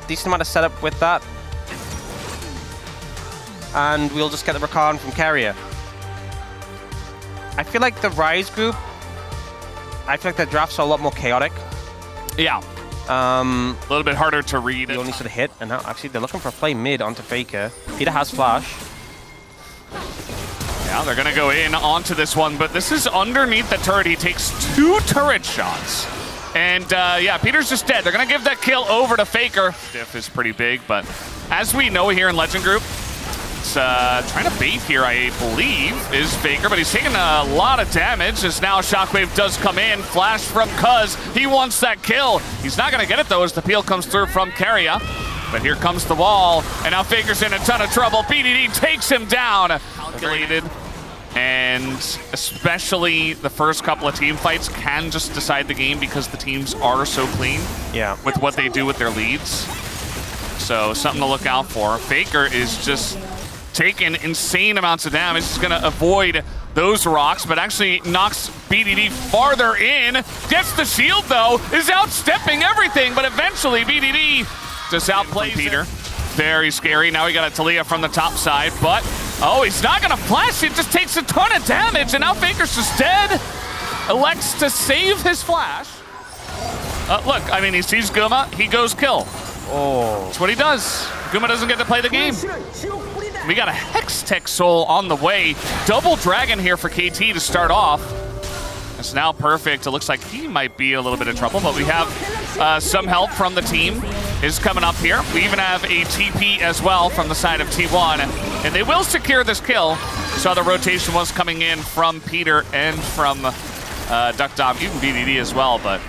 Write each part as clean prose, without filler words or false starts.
Decent amount of setup with that. And we'll just get the Rakan from Carrier. I feel like the Rise group, I feel like their drafts are a lot more chaotic. Yeah. A little bit harder to read. The only sort of hit, and now actually they're looking for a play mid onto Faker. Peter has flash. Yeah, they're gonna go in onto this one, but this is underneath the turret. He takes 2 turret shots. And yeah, Peter's just dead. They're gonna give that kill over to Faker. Diff is pretty big, but as we know here in Legend Group, it's trying to bait here, I believe, is Faker, but he's taking a lot of damage as now Shockwave does come in. Flash from Kaz. He wants that kill. He's not gonna get it though as the peel comes through from Carrier. But here comes the wall, and now Faker's in a ton of trouble. BDD takes him down. Calculated. And especially the first couple of team fights can just decide the game because the teams are so clean with what they do with their leads. So something to look out for. Faker is just taking insane amounts of damage. He's going to avoid those rocks, but actually knocks BDD farther in. Gets the shield, though, is outstepping everything, but eventually BDD just outplays Peter. Very scary. Now we got a Talia from the top side, but oh, he's not gonna flash. It just takes a ton of damage, and now Faker's just dead. Elects to save his flash. Look, I mean, he sees Guma, he goes kill. Oh, that's what he does. Guma doesn't get to play the game. We got a Hextech Soul on the way. Double Dragon here for KT to start off. It's now perfect. It looks like he might be a little bit of trouble, but we have some help from the team is coming up here. We even have a TP as well from the side of T1, and they will secure this kill. Saw the rotation was coming in from Peter and from DuckDom, even BDD as well, but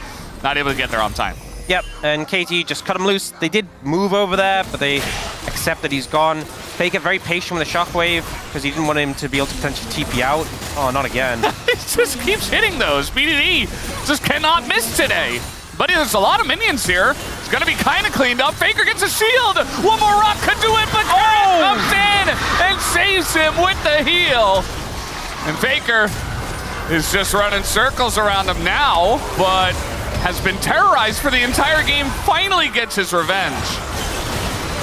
not able to get there on time. Yep, and KT just cut him loose. They did move over there, but they accept that he's gone. Faker very patient with a shockwave because he didn't want him to be able to potentially TP out. Oh, not again. He just keeps hitting those. BDD just cannot miss today. But there's a lot of minions here. It's going to be kind of cleaned up. Faker gets a shield. One more rock could do it, but comes in and saves him with the heal. And Faker is just running circles around him now, but has been terrorized for the entire game. Finally gets his revenge.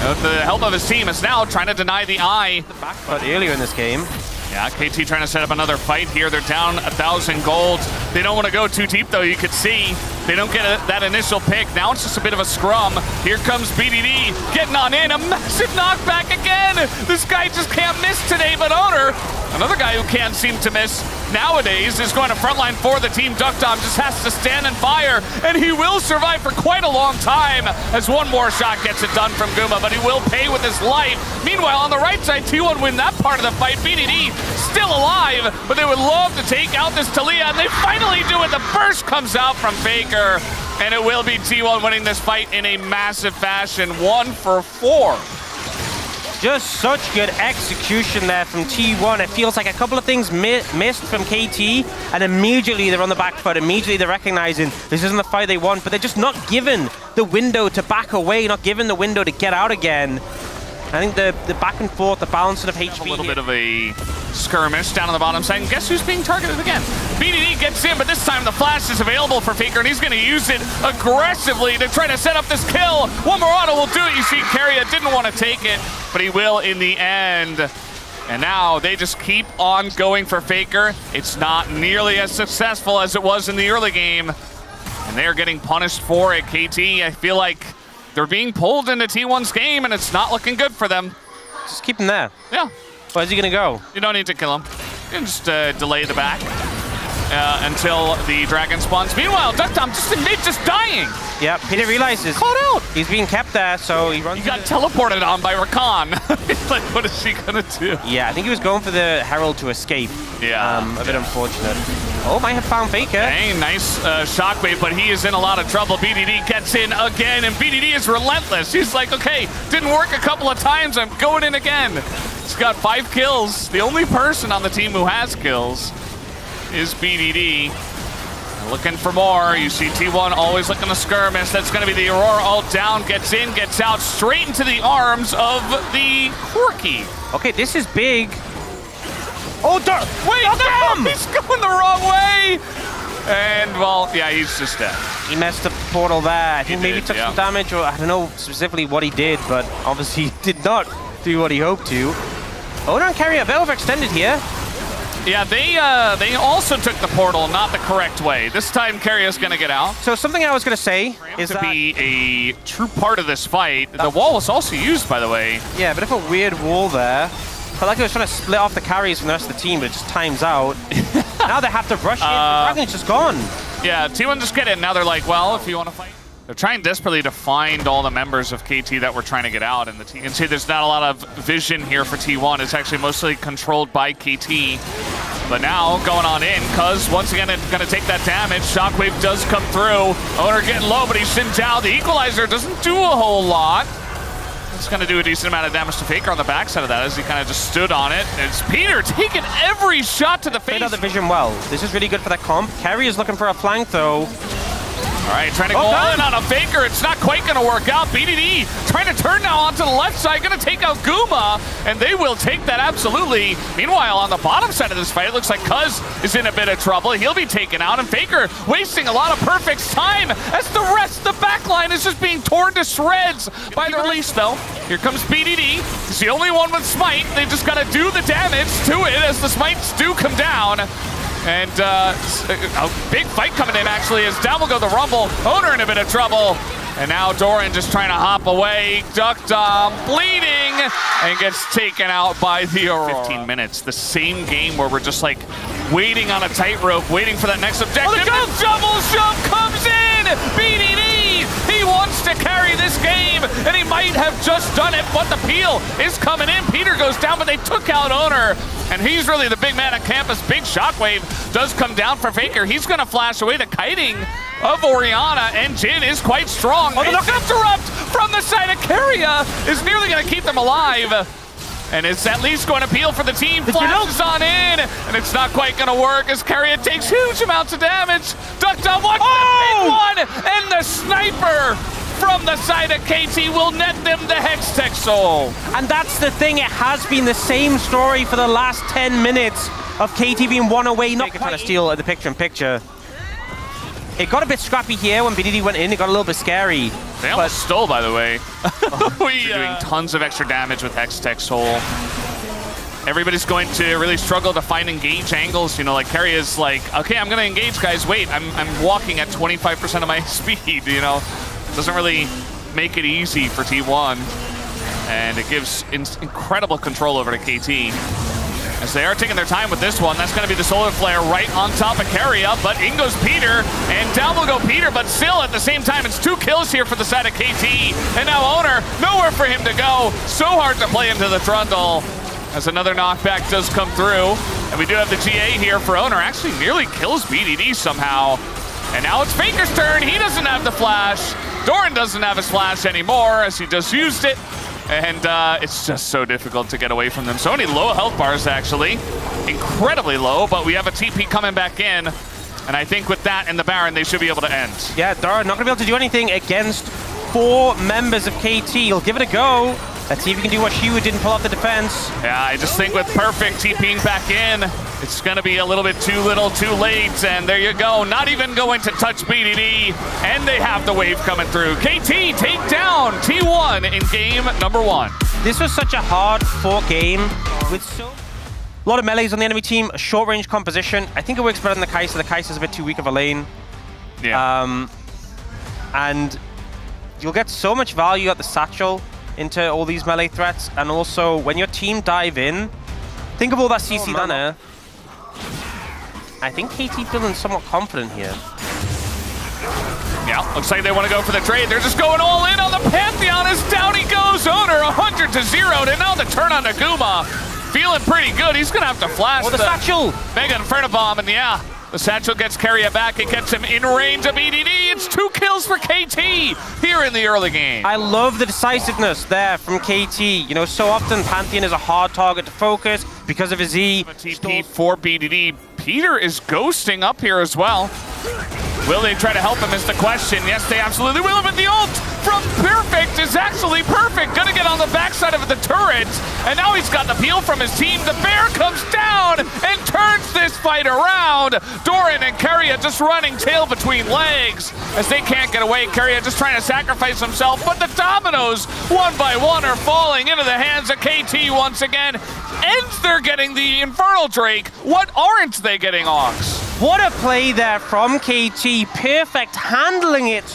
With the help of his team, is now trying to deny the eye. But earlier in this game. Yeah, KT trying to set up another fight here. They're down 1,000 gold. They don't want to go too deep, though. You could see they don't get that initial pick. Now it's just a bit of a scrum. Here comes BDD getting on in. A massive knockback again. This guy just can't miss today, but Owner, another guy who can't seem to miss nowadays, is going to frontline for the team. DuckDom just has to stand and fire, and he will survive for quite a long time as one more shot gets it done from Guma, but he will pay with his life. Meanwhile, on the right side, T1 win that part of the fight. BDD still alive, but they would love to take out this Talia, and they finally do it. The burst comes out from Faker, and it will be T1 winning this fight in a massive fashion, 1 for 4. Just such good execution there from T1. It feels like a couple of things missed from KT, and immediately they're on the back foot. Immediately they're recognizing this isn't the fight they want, but they're just not given the window to back away, not given the window to get out again. I think the back and forth, the balancing of HP. A little bit of a skirmish down on the bottom side. And guess who's being targeted again? BDD gets in, but this time the flash is available for Faker, and he's going to use it aggressively to try to set up this kill. One more auto will do it. You see, Carrier didn't want to take it, but he will in the end. And now they just keep on going for Faker. It's not nearly as successful as it was in the early game, and they're getting punished for it. KT, I feel like they're being pulled into T1's game, and it's not looking good for them. Just keep him there. Yeah. Where's he going to go? You don't need to kill him. You can just delay the back until the dragon spawns. Meanwhile, DuckDom just dying. Yeah, Peter realizes caught out. He's being kept there, so he runs. He got teleported on by Rakan. Like, what is she gonna do? Yeah, I think he was going for the Herald to escape. Yeah. A bit unfortunate. Oh, might have found Faker. Hey, nice shockwave, but he is in a lot of trouble. BDD gets in again, and BDD is relentless. He's like, okay, didn't work a couple of times, I'm going in again. He's got 5 kills. The only person on the team who has kills is BDD. Looking for more. You see T1 always looking to skirmish. That's going to be the Aurora ult down. Gets in, gets out, straight into the arms of the Corki. Okay, this is big. Oh, wait, no, he's going the wrong way. And, well, yeah, he's just dead. He messed up the portal there. I think maybe did, took some damage, or I don't know specifically what he did, but obviously he did not do what he hoped to. Owner and Carry a bit overextended here. Yeah, they also took the portal not the correct way. This time, Carrier's going to get out. So something I was going to say is to be a true part of this fight. The wall was also used, by the way. Yeah, a bit of a weird wall there. Felt like it was trying to split off the carries from the rest of the team, but it just times out. Now they have to rush in. The Dragon's just gone. Yeah, T1 just get in. Now they're like, well, if you want to fight. They're trying desperately to find all the members of KT that were trying to get out. And you can see there's not a lot of vision here for T1. It's actually mostly controlled by KT. But now going on in, Kaz once again going to take that damage. Shockwave does come through. Owner getting low, but he's Xinjiao. The equalizer doesn't do a whole lot. It's going to do a decent amount of damage to Faker on the backside of that as he kind of just stood on it. It's Peter taking every shot to the face. Played out the vision well. This is really good for that comp. Carry is looking for a flank though. All right, trying to go all in on a Faker. It's not quite going to work out. BDD trying to turn now onto the left side, going to take out Guma, and they will take that absolutely. Meanwhile, on the bottom side of this fight, it looks like Kaz is in a bit of trouble. He'll be taken out, and Faker wasting a lot of perfect time as the rest of the backline is just being torn to shreds by the release, though. Here comes BDD. He's the only one with Smite. They've just got to do the damage to it as the Smites do come down. And a big fight coming in, actually, as down will go the Rumble. Owner in a bit of trouble. And now Doran just trying to hop away. Duck Dom bleeding and gets taken out by the Aurora. 15 minutes, the same game where we're just like waiting on a tightrope, waiting for that next objective. Oh, the double jump comes in! BDD! He wants to carry this game, and he might have just done it, but the peel is coming in. Peter goes down, but they took out Owner. And he's really the big man on campus. Big shockwave does come down for Faker. He's going to flash away the kiting of Orianna, and Jin is quite strong. Oh, the knock interrupt from the side of Keria is nearly going to keep them alive. And it's at least going to peel for the team. Flashes on in, and it's not quite going to work as Keria takes huge amounts of damage. Ducked on one, big one, and the sniper from the side of KT will net them the Hextech Soul. And that's the thing, it has been the same story for the last 10 minutes of KT being one away, not trying to steal the picture-in-picture. It got a bit scrappy here when BDD went in, it got a little bit scary. They almost stole, by the way. We're doing tons of extra damage with Hextech Soul. Everybody's going to really struggle to find engage angles. You know, like Carry is like, okay, I'm going to engage, guys. Wait, I'm walking at 25% of my speed, you know. Doesn't really make it easy for T1, and it gives incredible control over to KT. As they are taking their time with this one, that's going to be the Solar Flare right on top of Keria, but in goes Peter, and down will go Peter, but still at the same time, it's 2 kills here for the side of KT, and now Owner, nowhere for him to go. So hard to play into the Trundle, as another knockback does come through, and we do have the GA here for Owner, actually nearly kills BDD somehow. And now it's Faker's turn, he doesn't have the flash. Doran doesn't have his flash anymore as he just used it. And it's just so difficult to get away from them. So many low health bars, actually. Incredibly low, but we have a TP coming back in. And I think with that and the Baron, they should be able to end. Yeah, Doran not going to be able to do anything against 4 members of KT. He'll give it a go. Let's see if he can do what Shiwu didn't pull off the defense. Yeah, I just think with Perfect TPing back in, it's going to be a little bit too little, too late. And there you go, not even going to touch BDD. And they have the wave coming through. KT take down T1 in game number 1. This was such a hard-fought game with a lot of melees on the enemy team, a short-range composition. I think it works better than the Kai'Sa. The Kai'Sa's a bit too weak of a lane. Yeah. And you'll get so much value at the satchel into all these melee threats, and also when your team dive in, think of all that CC done here. I think KT feeling somewhat confident here. Yeah, looks like they want to go for the trade. They're just going all in on the Pantheon as down he goes. Owner 100-0, and now the turn on Naguma. Feeling pretty good. He's going to have to flash the satchel. Mega Inferno Bomb, and yeah, the satchel gets Keria back. It gets him in range of EDD. It's 2 kills for KT here in the early game. I love the decisiveness there from KT. You know, so often Pantheon is a hard target to focus because of his E. TP for BDD. Peter is ghosting up here as well. Will they try to help him is the question. Yes, they absolutely will, but the ult from Perfect is actually perfect. Perfect gonna get on the backside of the turret, and now he's got the peel from his team. The bear comes down and turns this fight around. Doran and Keria just running tail between legs as they can't get away. Keria just trying to sacrifice himself, but the dominoes, one by one, are falling into the hands of KT once again. And they're getting the Infernal Drake. What aren't they getting, Ox? What a play there from KT. Perfect handling it.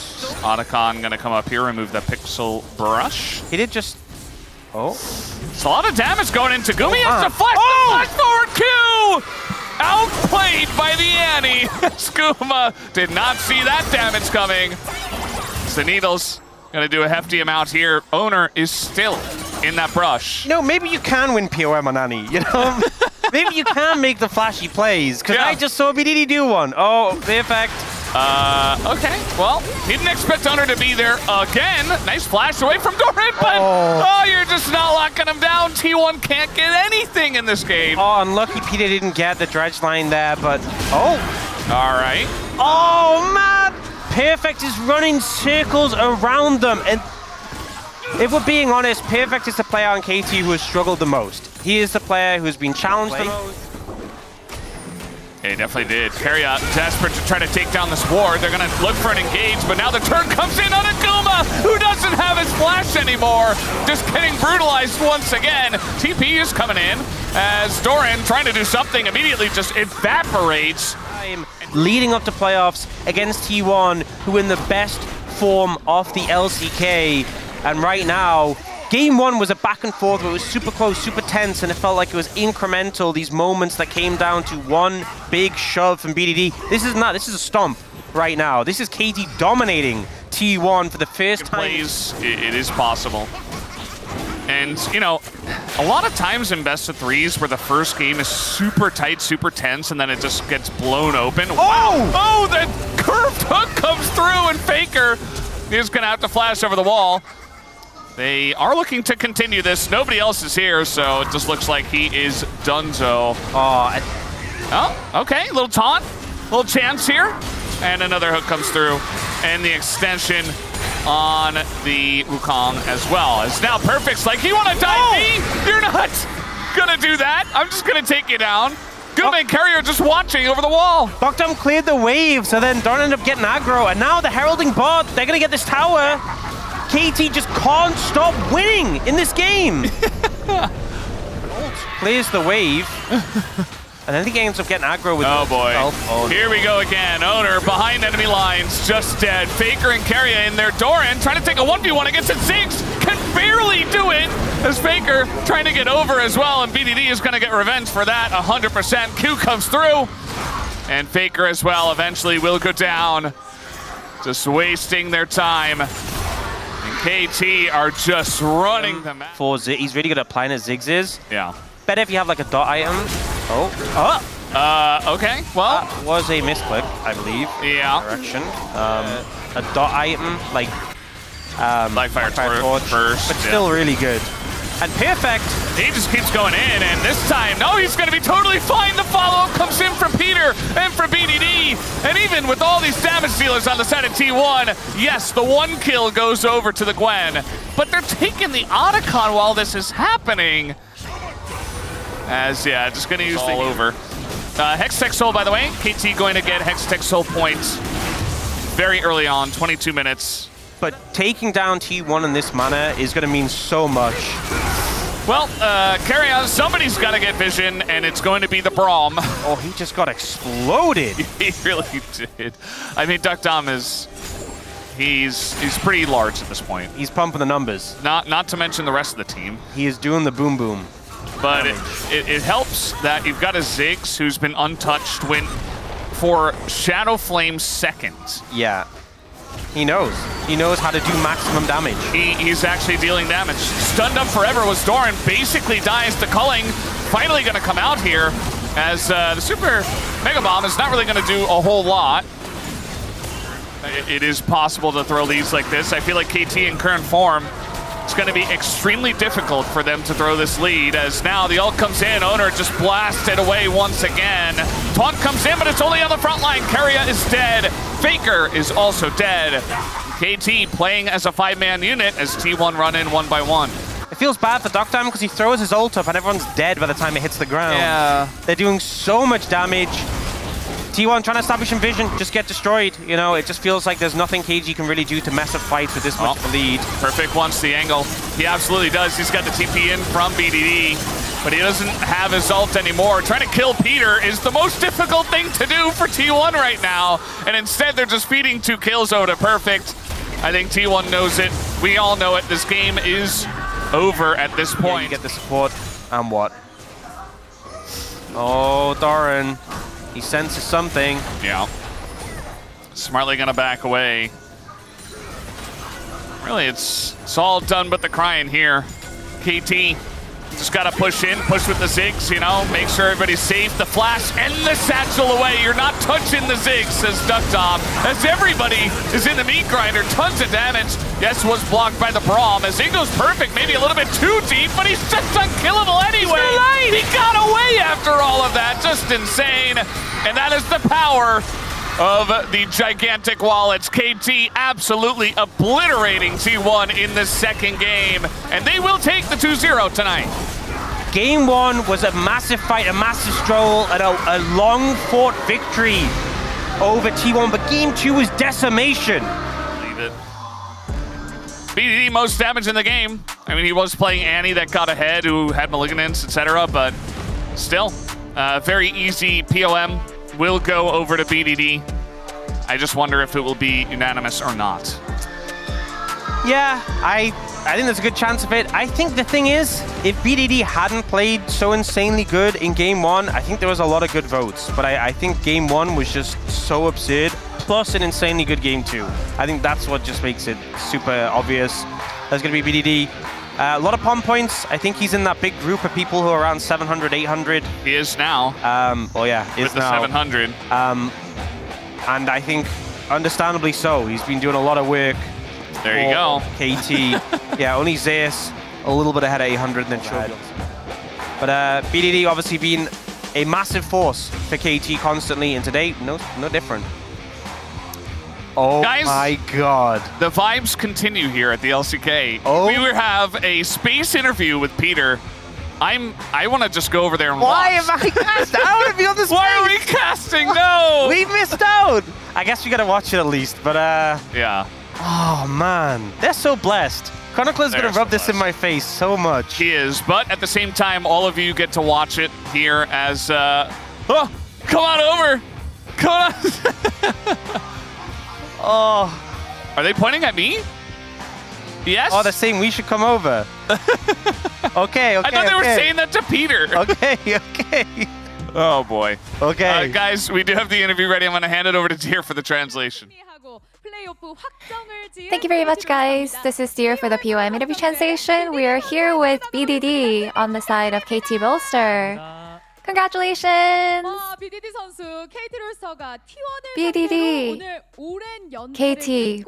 Otacon gonna come up here, remove the pixel brush. He did just... Oh. It's a lot of damage going into Gumi. Has to flash the flash forward Q! Outplayed by the Annie. Skooma did not see that damage coming. It's the Needles. Gonna do a hefty amount here. Owner is still in that brush. No, maybe you can win POM on Annie, you know? Maybe you can make the flashy plays, because I just saw BDD do one. Oh, perfect. Okay, well, he didn't expect Owner to be there again. Nice flash away from Doran, but you're just not locking him down. T1 can't get anything in this game. Oh, unlucky Peter didn't get the dredge line there, but... Oh! All right. Oh, man! Perfect is running circles around them, and if we're being honest, Perfect is the player on KT who has struggled the most. He is the player who has been challenged the most. He definitely did. Keria desperate to try to take down this ward. They're going to look for an engage, but now the turn comes in on Aguma, who doesn't have his flash anymore. Just getting brutalized once again. TP is coming in as Doran, trying to do something, immediately just evaporates. Leading up to playoffs against T1, who in the best form of the LCK. And right now, game one was a back and forth where it was super close, super tense, and it felt like it was incremental, these moments that came down to one big shove from BDD. This is not, this is a stomp right now. This is KT dominating T1 for the first time. Plays, it is possible. And, you know, a lot of times in best of threes where the first game is super tight, super tense, and then it just gets blown open. Wow! Oh, the curved hook comes through, and Faker is going to have to flash over the wall. They are looking to continue this. Nobody else is here, so it just looks like he is donezo. Oh, okay, little taunt, little chance here. And another hook comes through, and the extension on the Wukong as well. It's now Perfect's like, you want to dive me? You're not gonna do that. I'm just gonna take you down. Guma and Keria are just watching over the wall. Bogdam cleared the wave, so then Don ended up getting aggro, and now the heralding bot, they're gonna get this tower. KT just can't stop winning in this game. Clears the wave. And I think he ends up getting aggro with Here we go again. Owner behind enemy lines, just dead. Faker and Keria in there. Doran trying to take a 1v1 against Ziggs. Can barely do it as Faker trying to get over as well. And BDD is going to get revenge for that 100%. Q comes through. And Faker as well eventually will go down. Just wasting their time. And KT are just running them out. He's really good at playing as Ziggs is. Yeah. Better if you have like a dot item. Okay, well. That was a misclick, I believe. Yeah. Direction. A dot item, like Fire Torch first. But still really good. And Perfect. He just keeps going in, and this time, no, he's going to be totally fine. The follow-up comes in from Peter and from BDD. And even with all these damage dealers on the side of T1, yes, the one kill goes over to the Gwen. But they're taking the Otacon while this is happening. As, yeah, just going to use all over. Hextech Soul, by the way. KT going to get Hextech Soul points very early on, 22 minutes. But taking down T1 in this manner is going to mean so much. Well, carry on. Somebody's got to get vision, and it's going to be the Braum. Oh, he just got exploded. He really did. I mean, Duck Dom is... He's pretty large at this point. He's pumping the numbers. Not to mention the rest of the team. He is doing the boom boom. But it helps that you've got a Ziggs who's been untouched for Shadow Flame's second. Yeah. He knows. He knows how to do maximum damage. He's actually dealing damage. Stunned up forever was Doran. Basically dies to Culling. Finally going to come out here as the Super Mega Bomb is not really going to do a whole lot. It is possible to throw these like this. I feel like KT in current form, it's going to be extremely difficult for them to throw this lead as now the ult comes in. Owner just blasted away once again. Taunt comes in, but it's only on the front line. Keria is dead. Faker is also dead. KT playing as a 5-man unit as T1 run in 1 by 1. It feels bad for Dr. because he throws his ult up and everyone's dead by the time it hits the ground. Yeah. They're doing so much damage. T1 trying to establish some vision, just get destroyed. You know, it just feels like there's nothing KG can really do to mess up fights with this much of a lead. Perfect wants the angle. He absolutely does. He's got the TP in from BDD, but he doesn't have his ult anymore. Trying to kill Peter is the most difficult thing to do for T1 right now, and instead they're just feeding 2 kills over to Perfect. I think T1 knows it. We all know it. This game is over at this point. Yeah, you get the support, and what? Oh, Doran. He senses something. Yeah. Smartly gonna back away. Really, it's all done but the crying here. KT just gotta push in, push with the Ziggs, you know, make sure everybody's safe. The flash and the satchel away. You're not touching the Ziggs, says Ducktop. As everybody is in the meat grinder, tons of damage. Yes, was blocked by the Braum. As Ingo's perfect, maybe a little bit too deep, but he's just unkillable anyway. He got away after all of that, just insane. And that is the power of the gigantic wallets. KT absolutely obliterating T1 in the second game, and they will take the 2-0 tonight. Game 1 was a massive fight, a massive stroll, and a long-fought victory over T1, but Game 2 was decimation. Leave it. BDD most damage in the game. I mean, he was playing Annie that got ahead, who had Malignance, etc., but still, very easy POM. Will go over to BDD. I just wonder if it will be unanimous or not. Yeah, I think there's a good chance of it. I think the thing is, if BDD hadn't played so insanely good in Game 1, I think there was a lot of good votes. But I think Game 1 was just so absurd, plus an insanely good Game 2. I think that's what just makes it super obvious. There's going to be BDD. A lot of palm points. I think he's in that big group of people who are around 700, 800. He is now. Oh yeah, he is with the now. 700. And I think, understandably so, he's been doing a lot of work. There you go. KT. Yeah, only Zeus a little bit ahead of 800 and then Shogun. But BDD obviously been a massive force for KT constantly, and today, no different. Oh guys, my god. The vibes continue here at the LCK. Oh. We will have a space interview with Peter. I want to just go over there and Why watch. am I cast out? I want to be on this. Why are we casting? No! We missed out! I guess we gotta watch it at least, but yeah. Oh man, they're so blessed. Chronicler's gonna rub this in my face so much. He is, but at the same time, all of you get to watch it here as, oh, come on over! Come on! Oh. Are they pointing at me? Yes? Oh, they're saying we should come over. Okay. I thought they were saying that to Peter. Okay. Oh boy. Okay. Guys, we do have the interview ready. I'm going to hand it over to Deer for the translation. Thank you very much, guys. This is Deer for the POM interview translation. We are here with BDD on the side of KT Rolster. Congratulations! BDD KT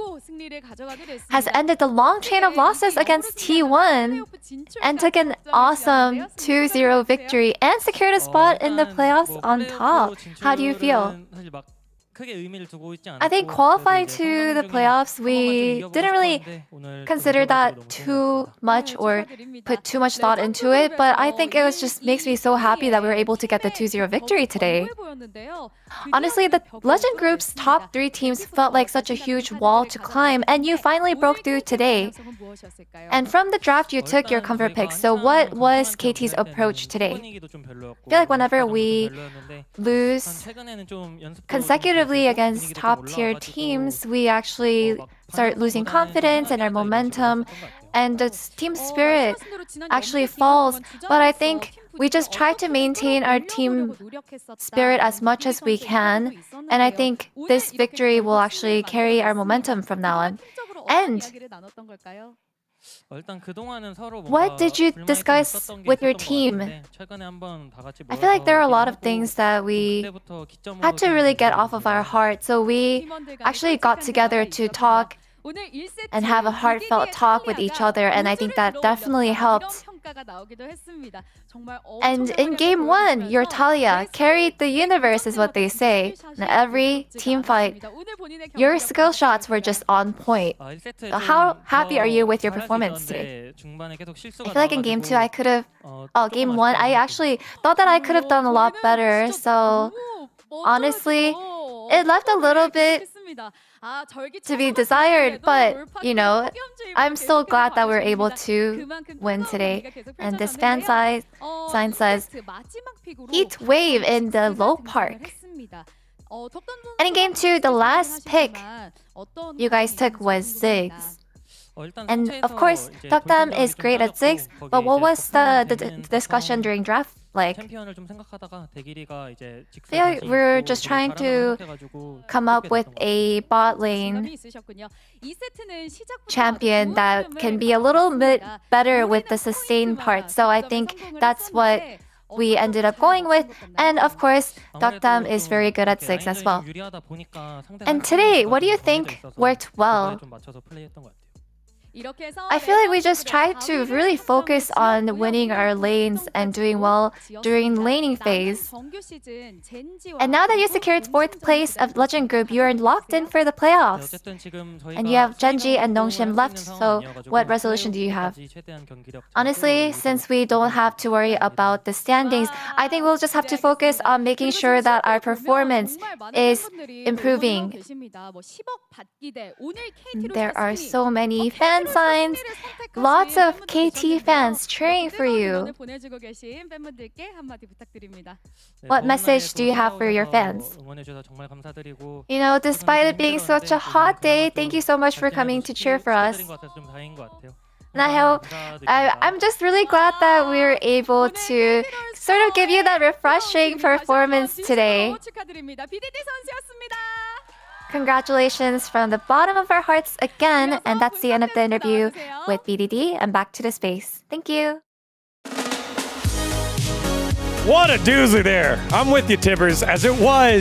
has ended the long chain of losses against T1 and took an awesome 2-0 victory and secured a spot in the playoffs on top. How do you feel? I think qualifying to the playoffs, we didn't really consider that too much or put too much thought into it, but I think it was just makes me so happy that we were able to get the 2-0 victory today. Honestly, the Legend Group's top 3 teams felt like such a huge wall to climb, and you finally broke through today. And from the draft, you took your comfort pick, so what was KT's approach today? I feel like whenever we lose consecutively against top-tier teams, we actually start losing confidence and our momentum, and the team spirit actually falls. But I think we just try to maintain our team spirit as much as we can, and I think this victory will actually carry our momentum from now on. And what did you discuss with your team? I feel like there are a lot of things that we had to really get off of our heart. So we actually got together to talk and have a heartfelt talk with each other. And I think that definitely helped And in game 1, your Talia carried the universe is what they say. In every team fight, your skill shots were just on point. How happy are you with your performance today? I feel like in game 2 I could have... game 1, I actually thought that I could have done a lot better. So honestly, it left a little bit to be desired, but you know, I'm still glad that we're able to win today. And this fan sign says heat wave in the low park. And in game 2, the last pick you guys took was Ziggs. And of course, Duckdam is great at Ziggs, but what was the discussion during draft like? I feel like we're just trying to come up with a bot lane champion that can be a little bit better with the sustain part. So I think that's what we ended up going with. And of course, Duckdam is very good at Ziggs as well. And today, what do you think worked well? I feel like we just tried to really focus on winning our lanes and doing well during laning phase. And now that you secured 4th place of Legend Group, you are locked in for the playoffs. And you have GenG and Nongshim left, so what resolution do you have? Honestly, since we don't have to worry about the standings, I think we'll just have to focus on making sure that our performance is improving. There are so many fan signs, lots of KT fans cheering for you. What message do you have for your fans? You know, despite it being such a hot day, thank you so much for coming to cheer for us. And I hope, I'm just really glad that we were able to sort of give you that refreshing performance today. Congratulations from the bottom of our hearts again, and that's the end of the interview with BDD, and back to the space. Thank you. What a doozy there. I'm with you, Tibbers, as it was.